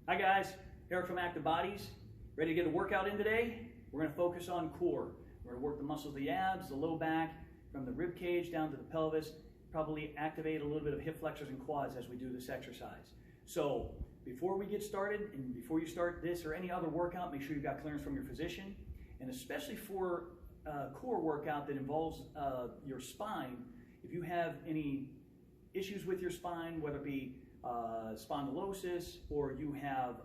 Hi guys, Erik from Active Bodies. Ready to get a workout in today? We're going to focus on core. We're going to work the muscles of the abs, the low back, from the rib cage down to the pelvis. Probably activate a little bit of hip flexors and quads as we do this exercise. So before we get started, and before you start this or any other workout, make sure you've got clearance from your physician. And especially for a core workout that involves your spine, if you have any issues with your spine, whether it be spondylosis or you have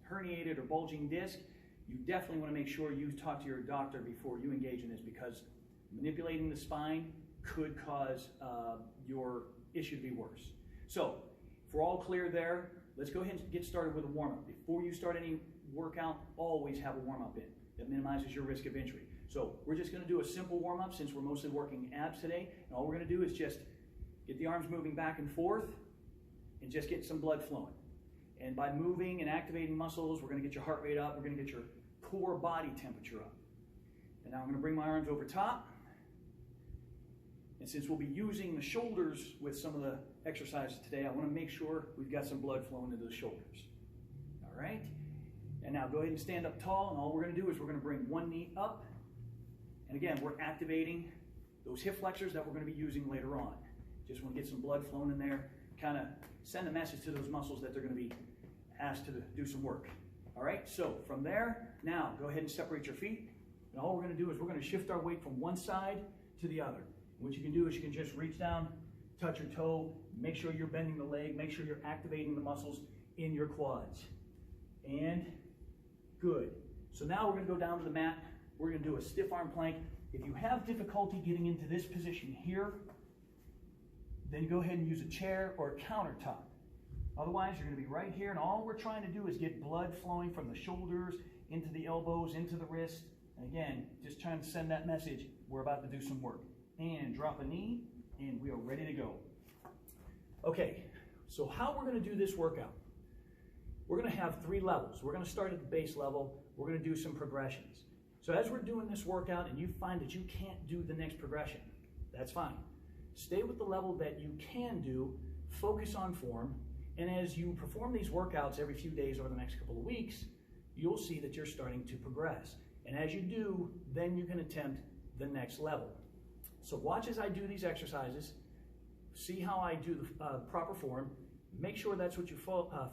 herniated or bulging disc, you definitely want to make sure you talk to your doctor before you engage in this, because manipulating the spine could cause your issue to be worse. So if we're all clear there, let's go ahead and get started with a warm-up. Before you start any workout, always have a warm-up in. That minimizes your risk of injury. So we're just going to do a simple warm-up since we're mostly working abs today. And all we're going to do is just get the arms moving back and forth and just get some blood flowing. And by moving and activating muscles, we're going to get your heart rate up. We're going to get your core body temperature up. And now I'm going to bring my arms over top. And since we'll be using the shoulders with some of the exercises today, I want to make sure we've got some blood flowing into the shoulders. All right? And now go ahead and stand up tall, and all we're going to do is we're going to bring one knee up. And again, we're activating those hip flexors that we're going to be using later on. Just want to get some blood flowing in there, kind of send a message to those muscles that they're going to be asked to do some work. All right, so from there, now go ahead and separate your feet. And all we're going to do is we're going to shift our weight from one side to the other. What you can do is you can just reach down, touch your toe, make sure you're bending the leg, make sure you're activating the muscles in your quads. And good. So now we're going to go down to the mat. We're going to do a stiff arm plank. If you have difficulty getting into this position here, then go ahead and use a chair or a countertop. Otherwise, you're going to be right here, and all we're trying to do is get blood flowing from the shoulders into the elbows, into the wrist. And again, just trying to send that message, we're about to do some work. And drop a knee, and we are ready to go. Okay, so how we're going to do this workout. We're going to have 3 levels. We're going to start at the base level. We're going to do some progressions. So as we're doing this workout and you find that you can't do the next progression, that's fine. Stay with the level that you can do, focus on form, and as you perform these workouts every few days over the next couple of weeks, you'll see that you're starting to progress. And as you do, then you can attempt the next level. So watch as I do these exercises, see how I do the proper form, make sure that's what you're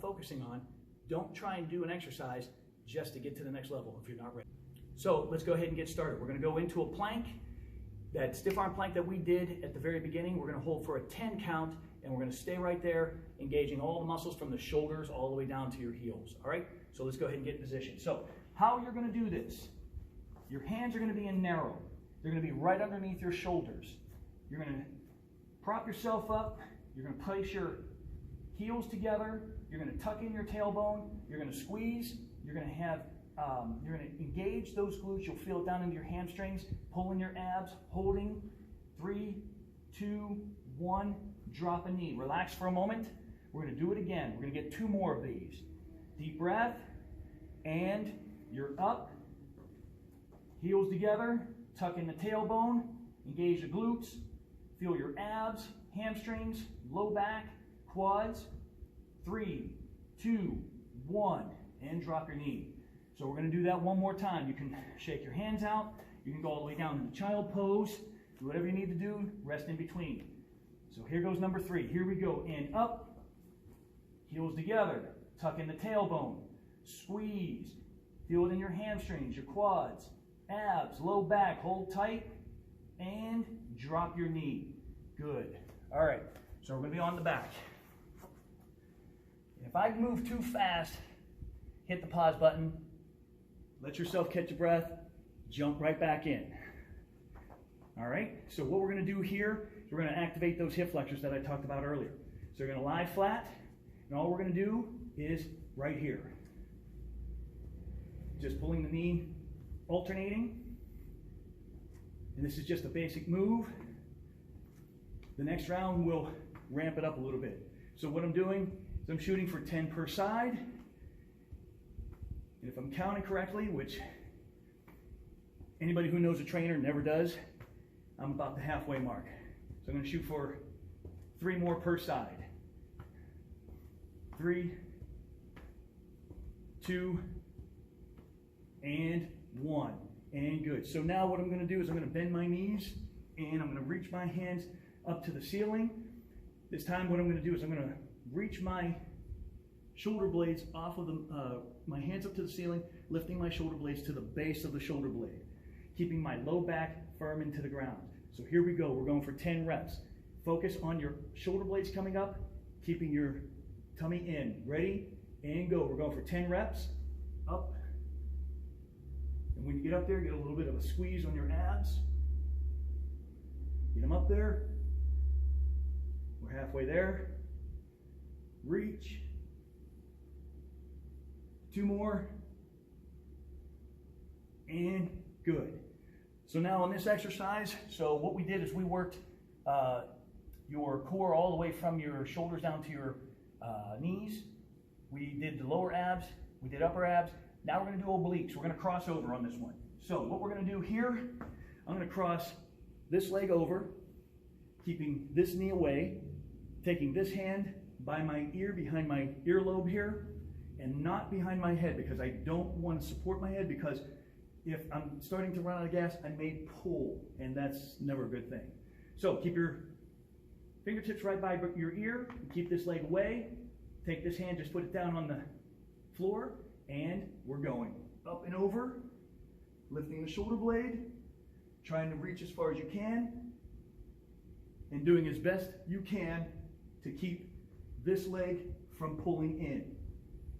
focusing on. Don't try and do an exercise just to get to the next level if you're not ready. So let's go ahead and get started. We're going to go into a plank. That stiff arm plank that we did at the very beginning, we're going to hold for a 10 count, and we're going to stay right there, engaging all the muscles from the shoulders all the way down to your heels. All right? So let's go ahead and get in position. So how you're going to do this, your hands are going to be in narrow. They're going to be right underneath your shoulders. You're going to prop yourself up. You're going to place your heels together. You're going to tuck in your tailbone. You're going to squeeze. You're going to have you're going to engage those glutes. You'll feel it down into your hamstrings, pulling your abs, holding. 3, 2, 1, drop a knee. Relax for a moment. We're going to do it again. We're going to get 2 more of these. Deep breath, and you're up. Heels together, tuck in the tailbone, engage the glutes, feel your abs, hamstrings, low back, quads. 3, 2, 1, and drop your knee. So we're going to do that one more time. You can shake your hands out. You can go all the way down into child pose. Do whatever you need to do. Rest in between. So here goes number 3. Here we go. And up. Heels together. Tuck in the tailbone. Squeeze. Feel it in your hamstrings, your quads, abs, low back. Hold tight. And drop your knee. Good. All right. So we're going to be on the back. If I move too fast, hit the pause button. Let yourself catch your breath, jump right back in. All right, so what we're going to do here is we're going to activate those hip flexors that I talked about earlier. So you're going to lie flat, and all we're going to do is right here. Just pulling the knee, alternating. And this is just a basic move. The next round we'll ramp it up a little bit. So what I'm doing is I'm shooting for 10 per side. And if I'm counting correctly, which anybody who knows a trainer never does, I'm about the halfway mark. So I'm going to shoot for 3 more per side. 3, 2, and 1. And good. So now what I'm going to do is I'm going to bend my knees and I'm going to reach my hands up to the ceiling. This time what I'm going to do is I'm going to reach my shoulder blades off of my hands up to the ceiling, lifting my shoulder blades to the base of the shoulder blade, keeping my low back firm into the ground. So here we go. We're going for 10 reps. Focus on your shoulder blades coming up, keeping your tummy in. Ready? And go. We're going for 10 reps. Up. And when you get up there, get a little bit of a squeeze on your abs. Get them up there. We're halfway there. Reach. 2 more. And good. So now on this exercise, so what we did is we worked your core all the way from your shoulders down to your knees. We did the lower abs, we did upper abs. Now we're going to do obliques. We're going to cross over on this one. So what we're going to do here, I'm going to cross this leg over, keeping this knee away, taking this hand by my ear, behind my earlobe here, and not behind my head, because I don't want to support my head, because if I'm starting to run out of gas, I may pull, and that's never a good thing. So keep your fingertips right by your ear, keep this leg away, take this hand, just put it down on the floor, and we're going up and over, lifting the shoulder blade, trying to reach as far as you can, and doing as best you can to keep this leg from pulling in.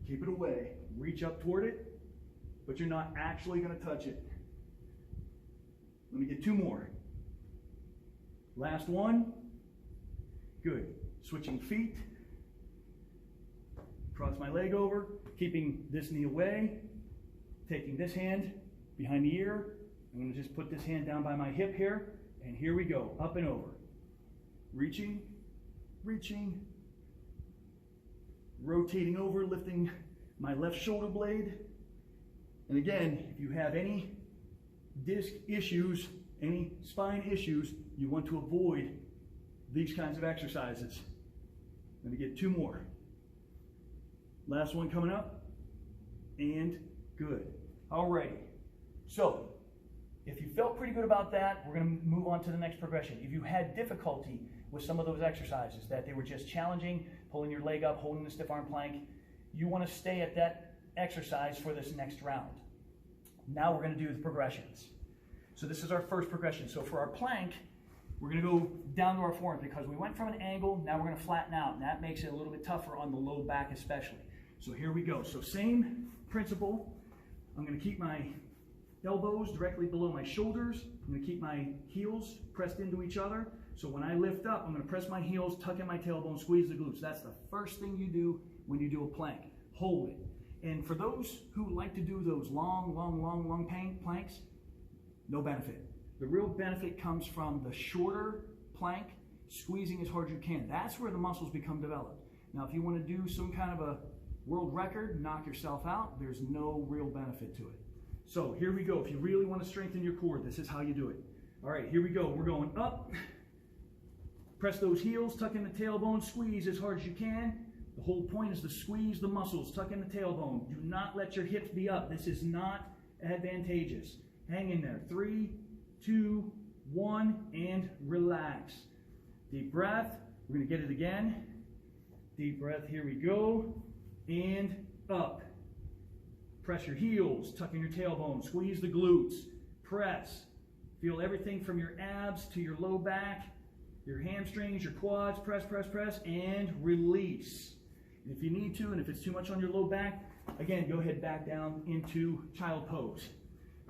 Keep it away, reach up toward it, but you're not actually going to touch it. Let me get 2 more. Last one. Good. Switching feet. Cross my leg over, keeping this knee away, taking this hand behind the ear. I'm going to just put this hand down by my hip here, and here we go, up and over. Reaching, reaching, rotating over, lifting my left shoulder blade. And again, if you have any disc issues, any spine issues, you want to avoid these kinds of exercises. Let me get 2 more. Last one coming up, and good. Alrighty, so if you felt pretty good about that, we're going to move on to the next progression. If you had difficulty with some of those exercises, that they were just challenging, pulling your leg up, holding the stiff arm plank, you want to stay at that exercise for this next round. Now we're going to do the progressions. So this is our first progression. So for our plank, we're going to go down to our forearm, because we went from an angle, now we're going to flatten out, and that makes it a little bit tougher on the low back especially. So here we go. So same principle. I'm going to keep my elbows directly below my shoulders. I'm going to keep my heels pressed into each other. So when I lift up, I'm going to press my heels, tuck in my tailbone, squeeze the glutes. That's the first thing you do when you do a plank. Hold it. And for those who like to do those long planks, no benefit. The real benefit comes from the shorter plank, squeezing as hard as you can. That's where the muscles become developed. Now, if you want to do some kind of a world record, knock yourself out, there's no real benefit to it. So here we go. If you really want to strengthen your core, this is how you do it. All right, here we go. We're going up. Press those heels, tuck in the tailbone, squeeze as hard as you can. The whole point is to squeeze the muscles, tuck in the tailbone. Do not let your hips be up. This is not advantageous. Hang in there. 3, 2, 1, and relax. Deep breath. We're going to get it again. Deep breath. Here we go. And up. Press your heels, tuck in your tailbone, squeeze the glutes, press. Feel everything from your abs to your low back, your hamstrings, your quads, press, press, press, and release. And if you need to, and if it's too much on your low back, again, go ahead back down into child pose.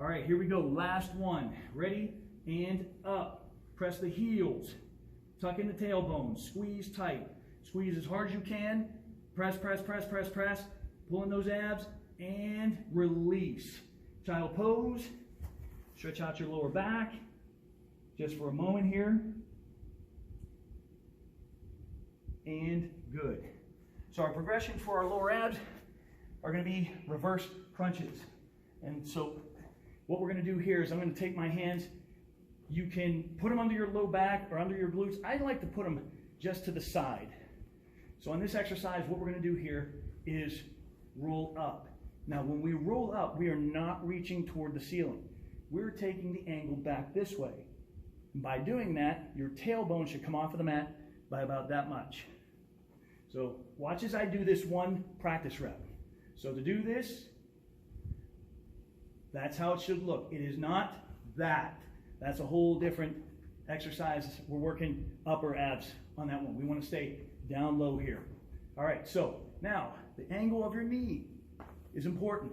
All right, here we go. Last one. Ready? And up. Press the heels, tuck in the tailbone, squeeze tight. Squeeze as hard as you can. Press, press, press, press, press. Pull in those abs and release. Child pose. Stretch out your lower back just for a moment here. And good. So our progression for our lower abs are going to be reverse crunches. And so what we're going to do here is I'm going to take my hands. You can put them under your low back or under your glutes. I like to put them just to the side. So on this exercise, what we're going to do here is roll up. Now, when we roll up, we are not reaching toward the ceiling. We're taking the angle back this way. By doing that, your tailbone should come off of the mat by about that much. So watch as I do this one practice rep. So to do this, that's how it should look. It is not that. That's a whole different exercise. We're working upper abs on that one. We want to stay down low here. All right, so now the angle of your knee is important.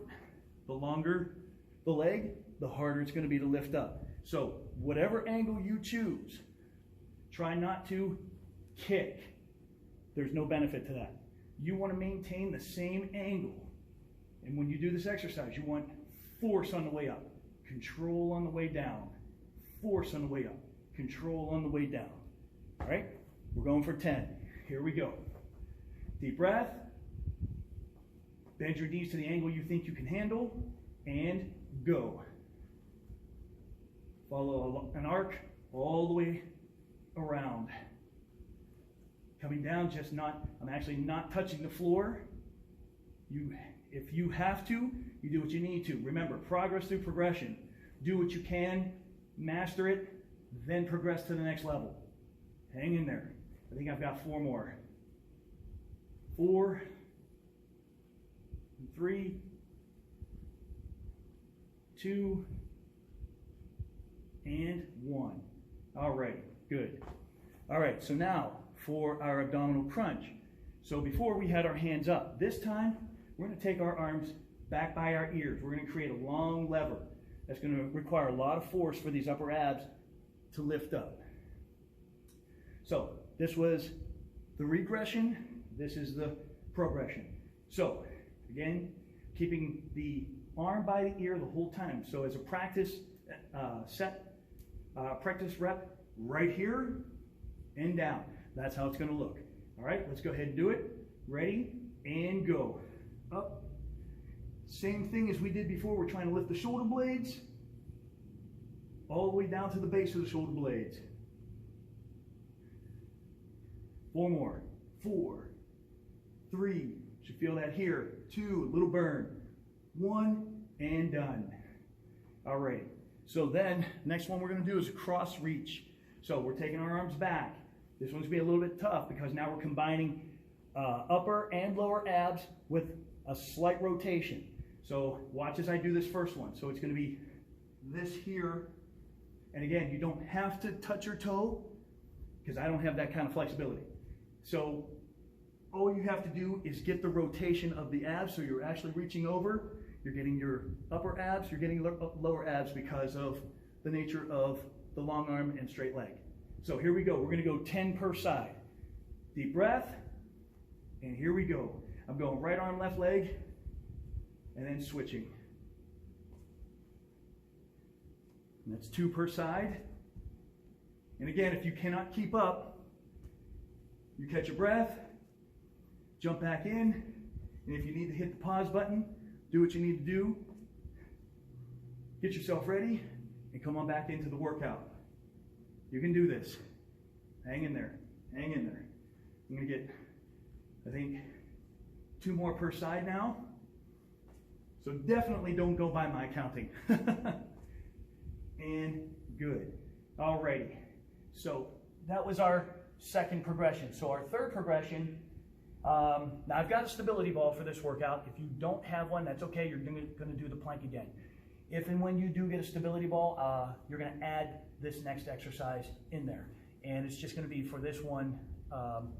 The longer the leg, the harder it's going to be to lift up. So whatever angle you choose, try not to kick. There's no benefit to that. You want to maintain the same angle. And when you do this exercise, you want force on the way up, control on the way down, force on the way up, control on the way down. All right, we're going for 10. Here we go. Deep breath. Bend your knees to the angle you think you can handle, and go. Follow an arc all the way around. Coming down, I'm actually not touching the floor. If you have to, you do what you need to. Remember, progress through progression. Do what you can, master it, then progress to the next level. Hang in there. I think I've got 4 more. 4, 3, 2, and 1. All right, good. All right, so now for our abdominal crunch. So before we had our hands up. This time, we're going to take our arms back by our ears. We're going to create a long lever. That's going to require a lot of force for these upper abs to lift up. So this was the regression. This is the progression. So again, keeping the arm by the ear the whole time. So as a practice practice rep right here and down. That's how it's going to look. All right, let's go ahead and do it. Ready, and go. Up. Same thing as we did before. We're trying to lift the shoulder blades all the way down to the base of the shoulder blades. 4 more. 4, 3, should feel that here. 2, little burn. 1, and done. All right. So then, next one we're going to do is a cross reach. So we're taking our arms back. This one's going to be a little bit tough because now we're combining upper and lower abs with a slight rotation. So watch as I do this first one. So it's going to be this here. And again, you don't have to touch your toe because I don't have that kind of flexibility. So all you have to do is get the rotation of the abs. So you're actually reaching over. You're getting your upper abs. You're getting lower abs because of the nature of the long arm and straight leg. So here we go. We're going to go 10 per side. Deep breath. And here we go. I'm going right arm, left leg, and then switching. And that's 2 per side. And again, if you cannot keep up, you catch your breath, jump back in, and if you need to hit the pause button, do what you need to do. Get yourself ready, and come on back into the workout. You can do this. Hang in there. Hang in there. I'm going to get, I think, 2 more per side now. So definitely don't go by my counting. And good. Alrighty. So that was our second progression. So our third progression, now I've got a stability ball for this workout. If you don't have one, that's okay. You're going to do the plank again. If and when you do get a stability ball, you're going to add this next exercise in there. And it's just going to be for this one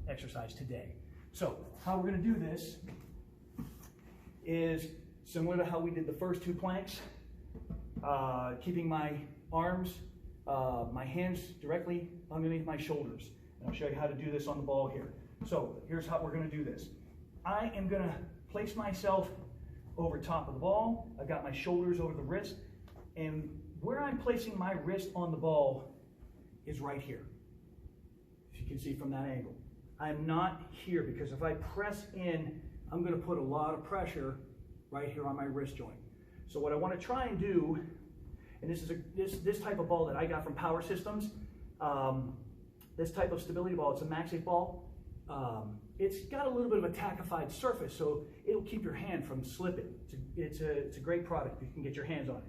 exercise today. So how we're going to do this is similar to how we did the first 2 planks, keeping my arms, my hands directly underneath my shoulders. And I'll show you how to do this on the ball here. So here's how we're going to do this. I am going to place myself over top of the ball. I've got my shoulders over the wrist. And where I'm placing my wrist on the ball is right here. If you can see from that angle. I'm not here because if I press in, I'm going to put a lot of pressure right here on my wrist joint. So what I want to try and do, and this is this type of ball that I got from Power Systems, this type of stability ball, it's a MagSafe ball. it's got a little bit of a tackified surface, so it'll keep your hand from slipping. It's a great product. You can get your hands on it.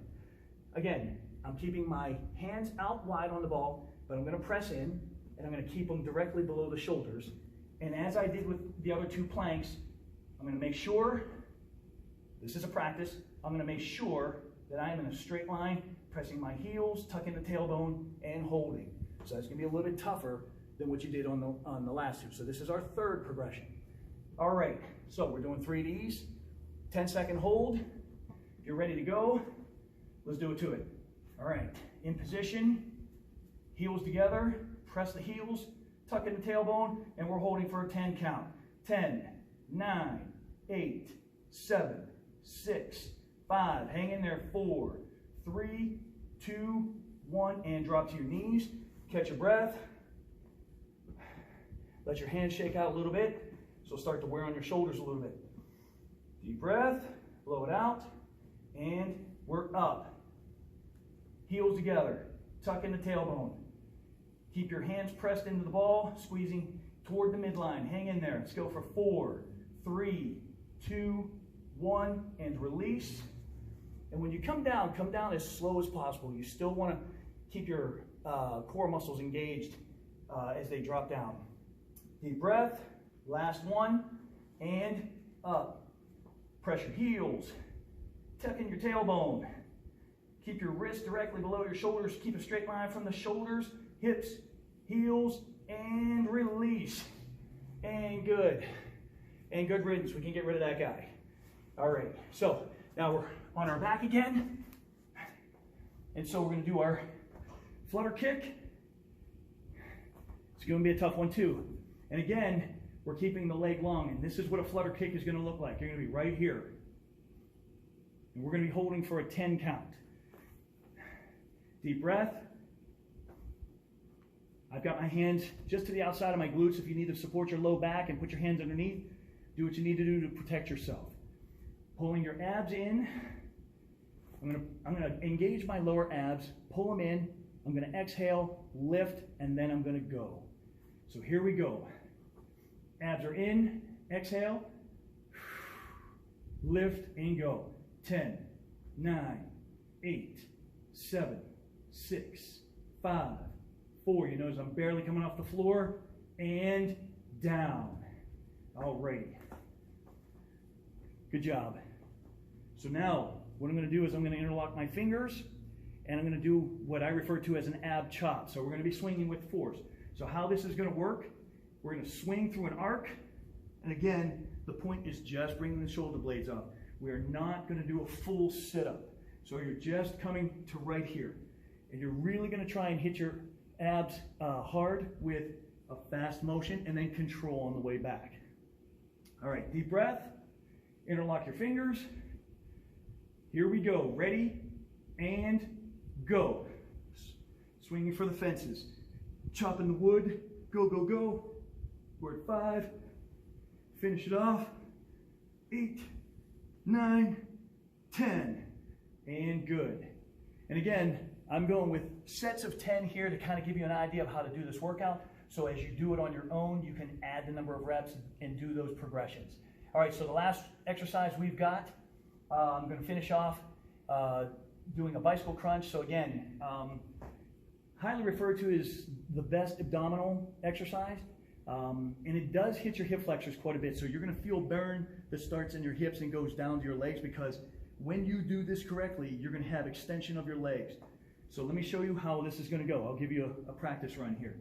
Again, I'm keeping my hands out wide on the ball, but I'm going to press in, and I'm going to keep them directly below the shoulders. And as I did with the other 2 planks, I'm going to make sure, this is a practice, I'm going to make sure that I am in a straight line, pressing my heels, tucking the tailbone, and holding. So that's going to be a little bit tougher than what you did on the last 2. So this is our 3rd progression. All right, so we're doing 3 of these. 10-second hold. If you're ready to go, let's do it to it. All right, in position, heels together, press the heels, tuck in the tailbone, and we're holding for a 10 count. 10, 9, 8, 7, 6, 5, hang in there, 4, 3, 2, 1, and drop to your knees. Catch your breath. Let your hands shake out a little bit, so start to wear on your shoulders a little bit. Deep breath, blow it out, and we're up. Heels together, tuck in the tailbone. Keep your hands pressed into the ball, squeezing toward the midline. Hang in there. Let's go for 4, 3, 2, 1, and release. And when you come down as slow as possible. You still want to keep your core muscles engaged as they drop down. Deep breath, last one, and up. Press your heels, tuck in your tailbone. Keep your wrists directly below your shoulders. Keep a straight line from the shoulders, hips, heels, and release. And good. And good riddance. We can get rid of that guy. All right, so now we're on our back again. And so we're going to do our flutter kick. It's going to be a tough one too. And again, we're keeping the leg long, and this is what a flutter kick is going to look like. You're going to be right here. And we're going to be holding for a 10 count. Deep breath. I've got my hands just to the outside of my glutes. If you need to support your low back and put your hands underneath, do what you need to do to protect yourself. Pulling your abs in. I'm going to engage my lower abs, pull them in. I'm going to exhale, lift, and then I'm going to go. So here we go. Abs are in, exhale, lift, and go. 10, 9, 8, 7, 6, 5, 4. You notice I'm barely coming off the floor, and down. All right. Good job. So now, what I'm going to do is I'm going to interlock my fingers, and I'm going to do what I refer to as an ab chop. So we're going to be swinging with force. So how this is going to work, we're going to swing through an arc. And again, the point is just bringing the shoulder blades up. We are not going to do a full sit-up. So you're just coming to right here. And you're really going to try and hit your abs hard with a fast motion and then control on the way back. All right, deep breath. Interlock your fingers. Here we go. Ready and go. Swinging for the fences. Chopping the wood. Go, go, go. We're at 5. Finish it off. 8, 9, 10. And good. And again, I'm going with sets of 10 here to kind of give you an idea of how to do this workout. So as you do it on your own, you can add the number of reps and do those progressions. All right, so the last exercise we've got, I'm going to finish off doing a bicycle crunch. So again, highly referred to as the best abdominal exercise. And it does hit your hip flexors quite a bit. So you're going to feel burn that starts in your hips and goes down to your legs, because when you do this correctly, you're going to have extension of your legs. So let me show you how this is going to go. I'll give you a practice run here.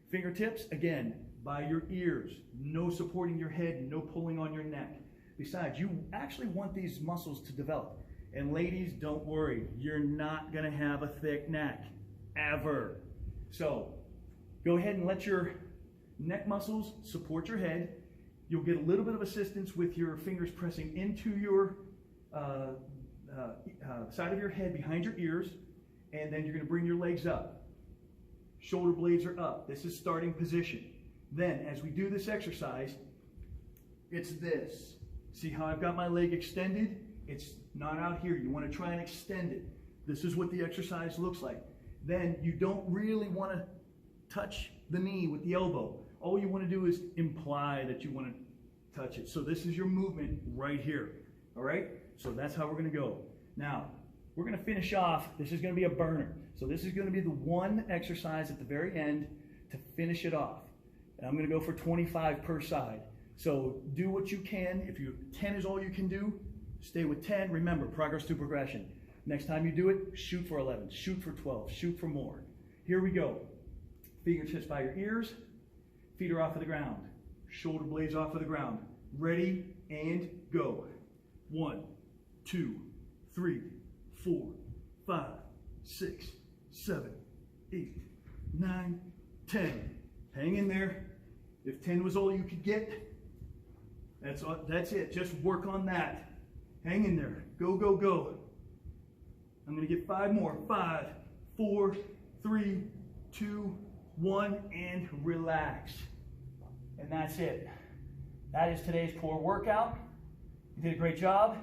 Fingertips, again, by your ears. No supporting your head, no pulling on your neck. Besides, you actually want these muscles to develop. And ladies, don't worry. You're not going to have a thick neck, ever. So go ahead and let your neck muscles support your head. You'll get a little bit of assistance with your fingers pressing into your side of your head behind your ears, and then you're going to bring your legs up. Shoulder blades are up. This is starting position. Then, as we do this exercise, it's this. See how I've got my leg extended? It's not out here. You want to try and extend it. This is what the exercise looks like. Then you don't really want to touch the knee with the elbow. all you want to do is imply that you want to touch it. So this is your movement right here. All right? So that's how we're going to go. Now, we're going to finish off. This is going to be a burner. So this is going to be the one exercise at the very end to finish it off. And I'm going to go for 25 per side. So do what you can. If 10 is all you can do, stay with 10. Remember, progress to progression. Next time you do it, shoot for 11, shoot for 12, shoot for more. Here we go. Fingertips by your ears, feet are off of the ground, shoulder blades off of the ground. Ready and go. 1, 2, 3, 4, 5, 6, 7, 8, 9, 10. Hang in there. If 10 was all you could get, that's it. Just work on that. Hang in there. Go, go, go. I'm going to get 5 more. 5, 4, 3, 2, 1, and relax. And that's it. That is today's core workout. You did a great job.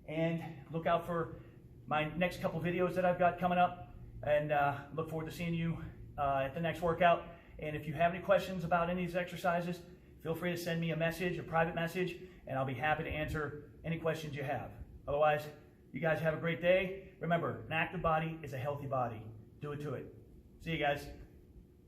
And look out for my next couple videos that I've got coming up. And look forward to seeing you at the next workout. And if you have any questions about any of these exercises, feel free to send me a message, a private message, and I'll be happy to answer any questions you have. Otherwise, you guys have a great day. Remember, an active body is a healthy body. Do it to it. See you guys.